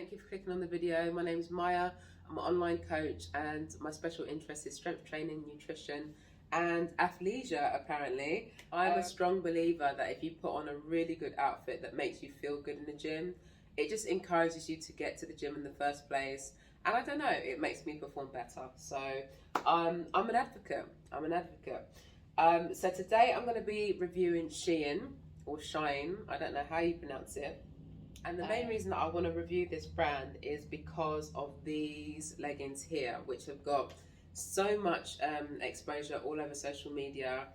Thank you for clicking on the video. My name is Maya. I'm an online coach and my special interest is strength training, nutrition and athleisure apparently. I'm a strong believer that if you put on a really good outfit that makes you feel good in the gym, it just encourages you to get to the gym in the first place. And I don't know, it makes me perform better. So I'm an advocate. So today I'm going to be reviewing SHEIN or SHEIN. I don't know how you pronounce it. And the main reason that I want to review this brand is because of these leggings here, which have got so much exposure all over social media,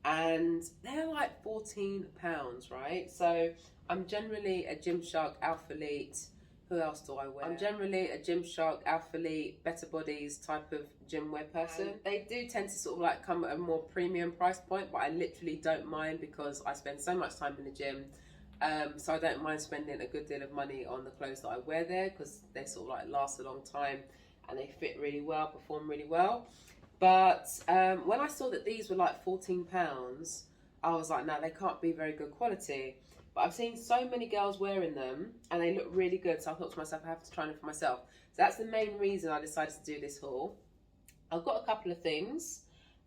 and they're like £14, right? So I'm generally a Gymshark, Alphalete. Who else do I wear? I'm generally a Gymshark, Alphalete, Better Bodies type of gym wear person. And they do tend to sort of like come at a more premium price point, but I literally don't mind because I spend so much time in the gym. So I don't mind spending a good deal of money on the clothes that I wear there because they sort of like last a long time and they fit really well, perform really well. But when I saw that these were like £14, I was like, no, they can't be very good quality. But I've seen so many girls wearing them and they look really good. So I thought to myself, I have to try them for myself. So that's the main reason I decided to do this haul. I've got a couple of things.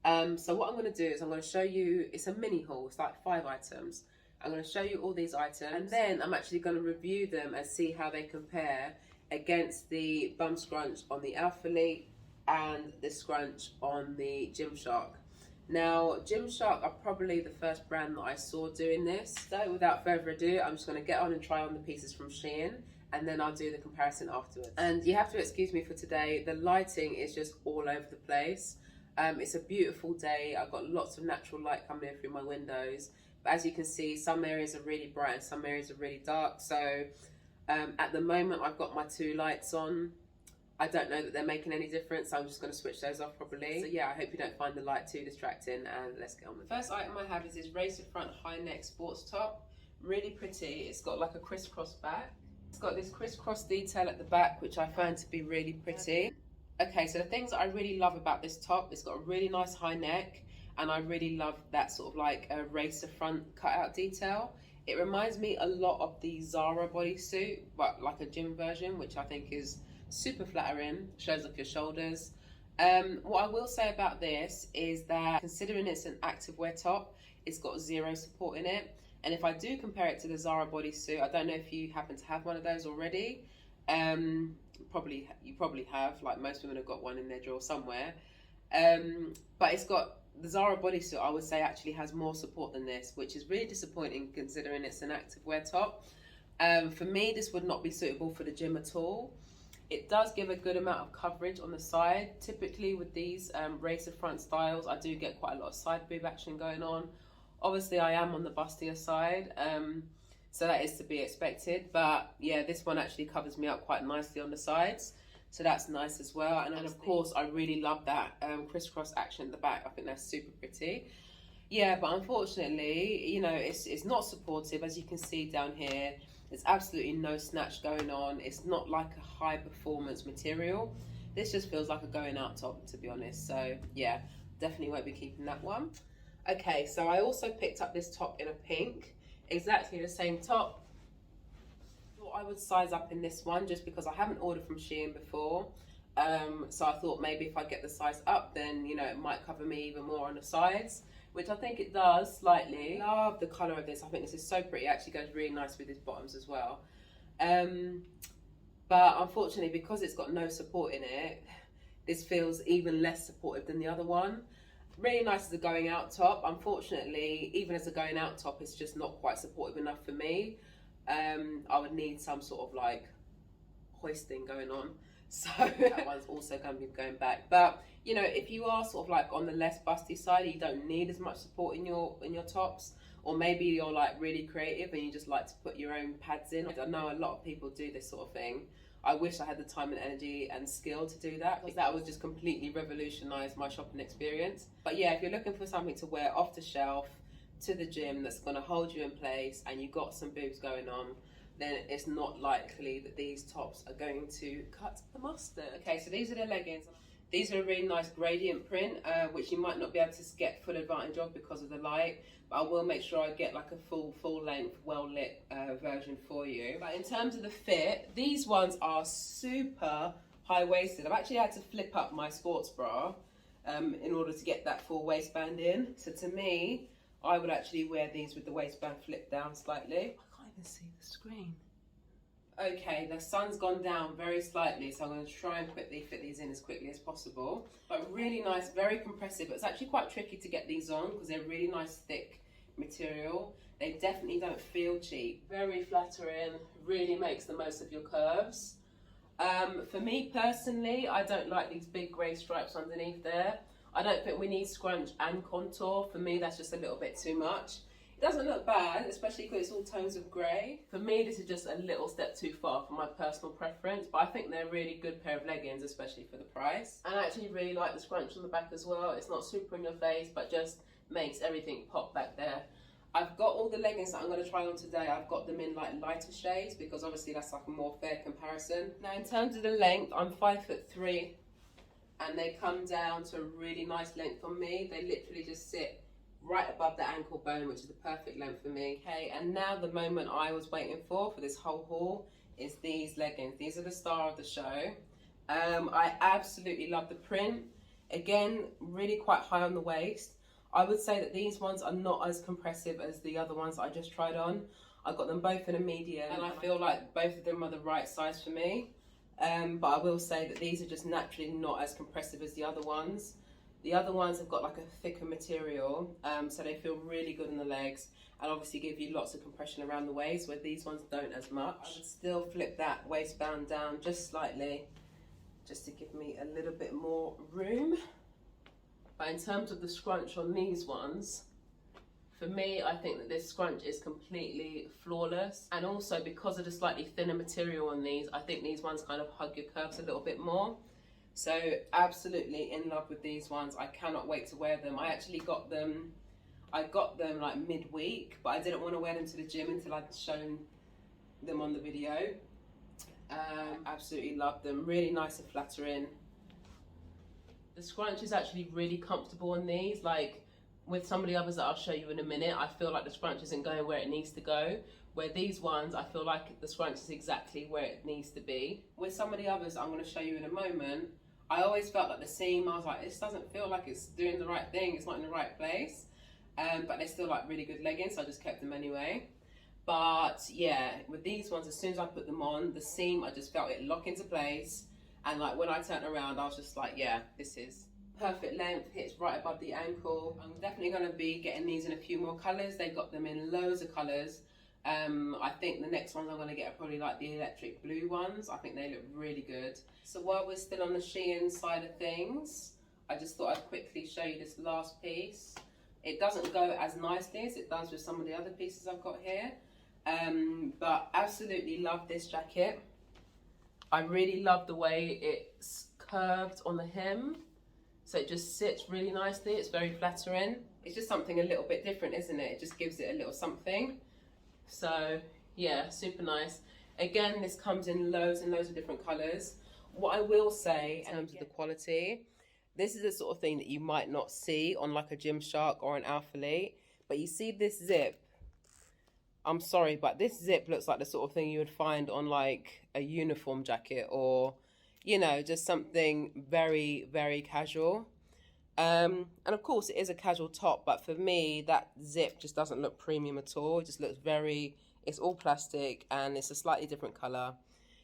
So what I'm going to do is I'm going to show you, it's a mini haul, it's like 5 items. I'm going to show you all these items and then I'm actually going to review them and see how they compare against the bum scrunch on the Alphalete and the scrunch on the Gymshark. Now, Gymshark are probably the first brand that I saw doing this. So without further ado, I'm just going to get on and try on the pieces from SHEIN and then I'll do the comparison afterwards. And you have to excuse me for today, the lighting is just all over the place. It's a beautiful day, I've got lots of natural light coming in through my windows. But as you can see, some areas are really bright and some areas are really dark. So at the moment, I've got my 2 lights on. I don't know that they're making any difference. So I'm just going to switch those off properly. So yeah, I hope you don't find the light too distracting and let's get on with it. First item I have is this racer front high neck sports top. Really pretty. It's got like a crisscross back. It's got this crisscross detail at the back, which I find to be really pretty. Okay, so the things that I really love about this top, it's got a really nice high neck. And I really love that sort of like a racer front cutout detail. It reminds me a lot of the Zara bodysuit, but like a gym version, which I think is super flattering, shows off your shoulders. What I will say about this is that considering it's an activewear top, it's got 0 support in it. And if I do compare it to the Zara bodysuit, I don't know if you happen to have one of those already. You probably have, like most women have got one in their drawer somewhere. But it's got, the Zara bodysuit, I would say, actually has more support than this, which is really disappointing considering it's an activewear top. For me, this would not be suitable for the gym at all. It does give a good amount of coverage on the side. Typically with these racer front styles, I do get quite a lot of side boob action going on. Obviously, I am on the bustier side, so that is to be expected. But yeah, this one actually covers me up quite nicely on the sides. So that's nice as well. And then of course, I really love that crisscross action at the back. I think that's super pretty. Yeah, but unfortunately, you know, it's not supportive. As you can see down here, there's absolutely no snatch going on. It's not like a high performance material. This just feels like a going out top, to be honest. So yeah, definitely won't be keeping that one. Okay, so I also picked up this top in a pink, exactly the same top. I would size up in this one just because I haven't ordered from SHEIN before, so I thought maybe if I get the size up, then you know it might cover me even more on the sides, which I think it does slightly. Love the colour of this. I think this is so pretty. It actually goes really nice with these bottoms as well. But unfortunately, because it's got no support in it, this feels even less supportive than the other one. Really nice as a going out top. Unfortunately, even as a going out top, it's just not quite supportive enough for me. I would need some sort of like hoisting going on, so that one's also going to be going back. But you know, if you are sort of like on the less busty side, you don't need as much support in your tops, or maybe you're like really creative and you just like to put your own pads in. I know a lot of people do this sort of thing. I wish I had the time and energy and skill to do that, because that would just completely revolutionize my shopping experience. But yeah, if you're looking for something to wear off the shelf to the gym that's going to hold you in place and you got some boobs going on, then it's not likely that these tops are going to cut the mustard. Okay, so these are the leggings. These are a really nice gradient print, which you might not be able to get full advantage of because of the light, but I will make sure I get like a full length, well lit version for you. But in terms of the fit, these ones are super high waisted. I've actually had to flip up my sports bra in order to get that full waistband in. So to me, I would actually wear these with the waistband flipped down slightly. I can't even see the screen. Okay, the sun's gone down very slightly, so I'm going to try and quickly fit these in as quickly as possible. But really nice, very compressive. It's actually quite tricky to get these on because they're really nice, thick material. They definitely don't feel cheap. Very flattering, really makes the most of your curves. For me personally, I don't like these big grey stripes underneath there. I don't think we need scrunch and contour. For me, that's just a little bit too much. It doesn't look bad, especially because it's all tones of grey. For me, this is just a little step too far for my personal preference, but I think they're a really good pair of leggings, especially for the price. And I actually really like the scrunch on the back as well. It's not super in your face, but just makes everything pop back there. I've got all the leggings that I'm going to try on today. I've got them in like lighter shades because obviously that's like a more fair comparison. Now in terms of the length, I'm 5'3", and they come down to a really nice length on me. They literally just sit right above the ankle bone, which is the perfect length for me. Okay, and now the moment I was waiting for this whole haul is these leggings. These are the star of the show. I absolutely love the print. Again, really quite high on the waist. I would say that these ones are not as compressive as the other ones I just tried on. I got them both in a medium, and I feel like both of them are the right size for me. But I will say that these are just naturally not as compressive as the other ones. The other ones have got like a thicker material, so they feel really good in the legs and obviously give you lots of compression around the waist, where these ones don't as much. I would still flip that waistband down just slightly, just to give me a little bit more room. But in terms of the scrunch on these ones, for me, I think that this scrunch is completely flawless. And also because of the slightly thinner material on these, I think these ones kind of hug your curves a little bit more. So absolutely in love with these ones. I cannot wait to wear them. I actually got them, like midweek, but I didn't want to wear them to the gym until I'd shown them on the video. Absolutely love them. Really nice and flattering. The scrunch is actually really comfortable on these. Like with some of the others that I'll show you in a minute, I feel like the scrunch isn't going where it needs to go. Where these ones, I feel like the scrunch is exactly where it needs to be. With some of the others I'm going to show you in a moment, I always felt like the seam, I was like, this doesn't feel like it's doing the right thing, it's not in the right place. But they're still like really good leggings, so I just kept them anyway. But yeah, with these ones, as soon as I put them on, the seam, I just felt it lock into place. And like when I turned around, I was just like, yeah, this is perfect length, hits right above the ankle. I'm definitely going to be getting these in a few more colours. They've got them in loads of colours. I think the next ones I'm going to get are probably like the electric blue ones. I think they look really good. So while we're still on the Shein side of things, I just thought I'd quickly show you this last piece. It doesn't go as nicely as it does with some of the other pieces I've got here. But absolutely love this jacket. I really love the way it's curved on the hem. So it just sits really nicely. It's very flattering. It's just something a little bit different, isn't it? It just gives it a little something. So yeah, super nice. Again, this comes in loads and loads of different colours. What I will say in terms of the quality, this is the sort of thing that you might not see on like a Gymshark or an Alphalete. But you see this zip, I'm sorry, but this zip looks like the sort of thing you would find on like a uniform jacket, or, you know, just something very, very casual. And of course it is a casual top, but for me, that zip just doesn't look premium at all. It just looks very, it's all plastic and it's a slightly different color.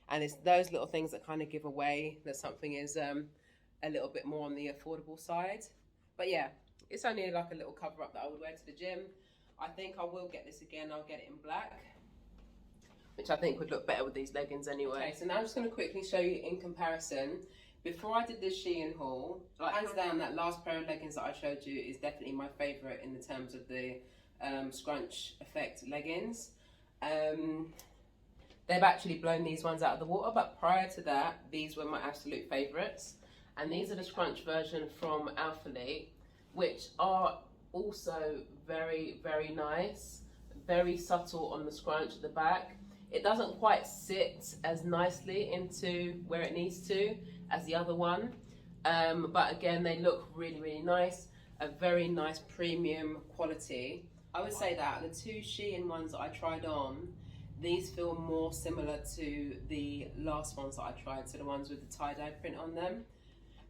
And it's those little things that kind of give away that something is a little bit more on the affordable side. But yeah, it's only like a little cover up that I would wear to the gym. I think I will get this again. I'll get it in black, which I think would look better with these leggings anyway. Okay, so now I'm just going to quickly show you in comparison. Before I did this Shein haul, like hands down, that last pair of leggings that I showed you is definitely my favourite in the terms of the scrunch effect leggings. They've actually blown these ones out of the water, but prior to that, these were my absolute favourites. And these are the scrunch version from Alphalete, which are also very, very nice. Very subtle on the scrunch at the back. It doesn't quite sit as nicely into where it needs to as the other one. But again, they look really, really nice. A very nice premium quality. I would say that the two Shein ones that I tried on, these feel more similar to the last ones that I tried, so the ones with the tie-dye print on them.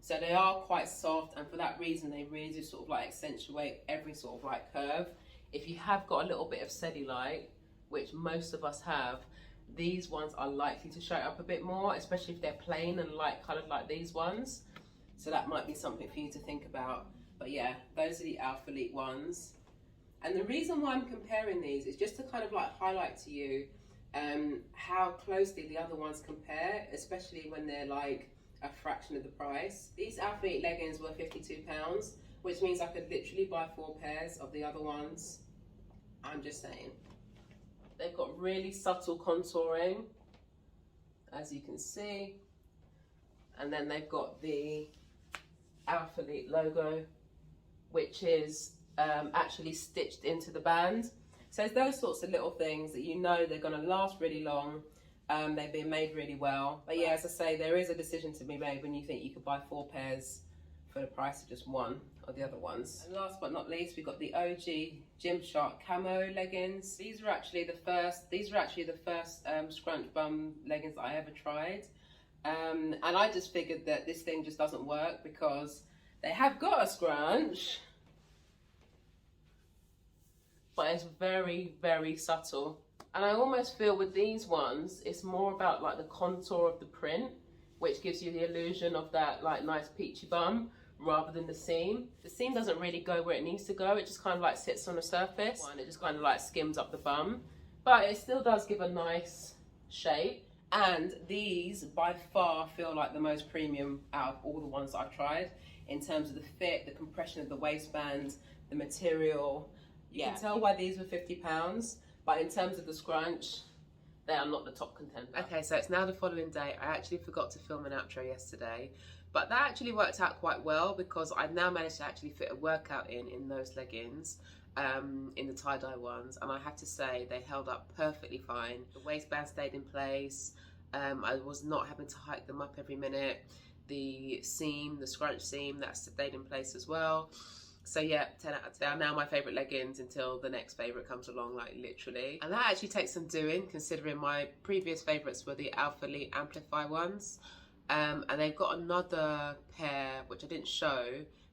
So they are quite soft, and for that reason they really do sort of like accentuate every sort of like curve. If you have got a little bit of cellulite, which most of us have, these ones are likely to show up a bit more, especially if they're plain and light coloured like these ones. So that might be something for you to think about. But yeah, those are the Alphalete ones. And the reason why I'm comparing these is just to kind of like highlight to you how closely the other ones compare, especially when they're like a fraction of the price. These Alphalete leggings were £52, which means I could literally buy 4 pairs of the other ones. I'm just saying. They've got really subtle contouring, as you can see. And then they've got the Alphalete logo, which is actually stitched into the band. So it's those sorts of little things that you know they're going to last really long. They've been made really well. But yeah, as I say, there is a decision to be made when you think you could buy 4 pairs for the price of just one of the other ones. And last but not least, we've got the OG Gymshark camo leggings. These are actually the first scrunch bum leggings that I ever tried. And I just figured that this thing just doesn't work because they have got a scrunch, but it's very, very subtle. And I almost feel with these ones, it's more about like the contour of the print, which gives you the illusion of that like nice peachy bum rather than the seam. The seam doesn't really go where it needs to go. It just kind of like sits on the surface and it just kind of like skims up the bum. But it still does give a nice shape. And these by far feel like the most premium out of all the ones that I've tried in terms of the fit, the compression of the waistband, the material. You can tell why these were £50, but in terms of the scrunch, they are not the top contender. Okay, so it's now the following day. I actually forgot to film an outro yesterday, but that actually worked out quite well because I've now managed to actually fit a workout in those leggings, in the tie-dye ones, and I have to say they held up perfectly fine. The waistband stayed in place. I was not having to hike them up every minute. The seam, the scrunch seam, that stayed in place as well. So yeah, 10 out of 10. They are now my favourite leggings until the next favourite comes along, like literally. And that actually takes some doing, considering my previous favourites were the Alphalete Amplify ones. And they've got another pair, which I didn't show.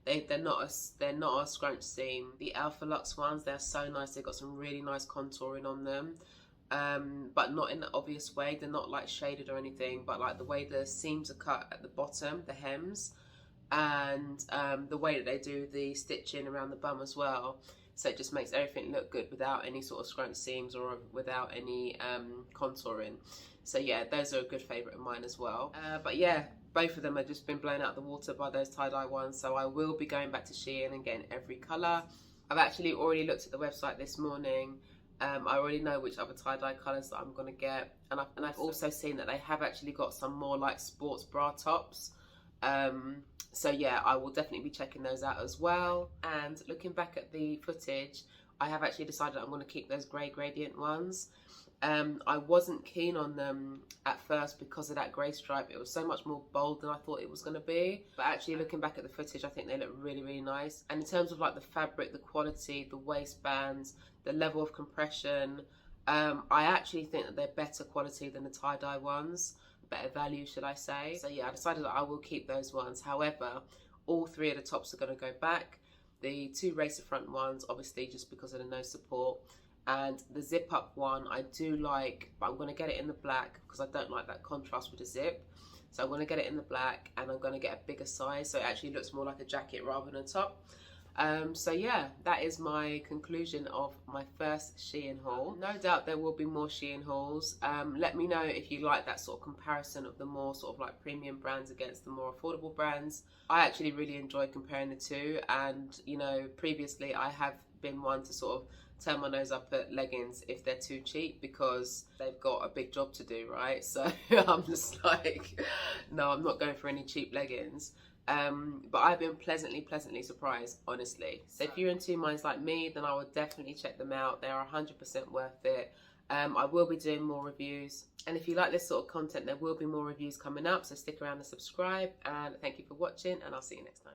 They're not a scrunch seam. The Alpha Luxe ones, they're so nice. They've got some really nice contouring on them. But not in the obvious way. They're not like shaded or anything, but like the way the seams are cut at the bottom, the hems, and the way that they do the stitching around the bum as well. So it just makes everything look good without any sort of scrunch seams or without any contouring. So yeah, those are a good favourite of mine as well. But yeah, both of them have just been blown out of the water by those tie-dye ones. So I will be going back to Shein and getting every colour. I've actually already looked at the website this morning. I already know which other tie-dye colours that I'm going to get. And I've also seen that they have actually got some more like sports bra tops. So yeah, I will definitely be checking those out as well. And looking back at the footage, I have actually decided I'm going to keep those grey gradient ones. I wasn't keen on them at first because of that grey stripe. It was so much more bold than I thought it was going to be. But actually looking back at the footage, I think they look really, really nice. And in terms of like the fabric, the quality, the waistbands, the level of compression, I actually think that they're better quality than the tie-dye ones. Better value, should I say. So yeah, I decided that I will keep those ones. However, all 3 of the tops are going to go back. The 2 racer front ones, obviously just because of the no support. And the zip up one I do like, but I'm going to get it in the black because I don't like that contrast with the zip. So I'm going to get it in the black and I'm going to get a bigger size so it actually looks more like a jacket rather than a top. So yeah, that is my conclusion of my first Shein haul. No doubt there will be more Shein hauls. Let me know if you like that sort of comparison of the more sort of like premium brands against the more affordable brands. I actually really enjoy comparing the two, and you know, previously I have been one to sort of turn my nose up at leggings if they're too cheap because they've got a big job to do, right? So I'm just like, no, I'm not going for any cheap leggings. But I've been pleasantly surprised, honestly. So if you're in 2 minds like me, then I would definitely check them out. They are 100% worth it. I will be doing more reviews, and if you like this sort of content, there will be more reviews coming up, so stick around and subscribe, and thank you for watching, and I'll see you next time.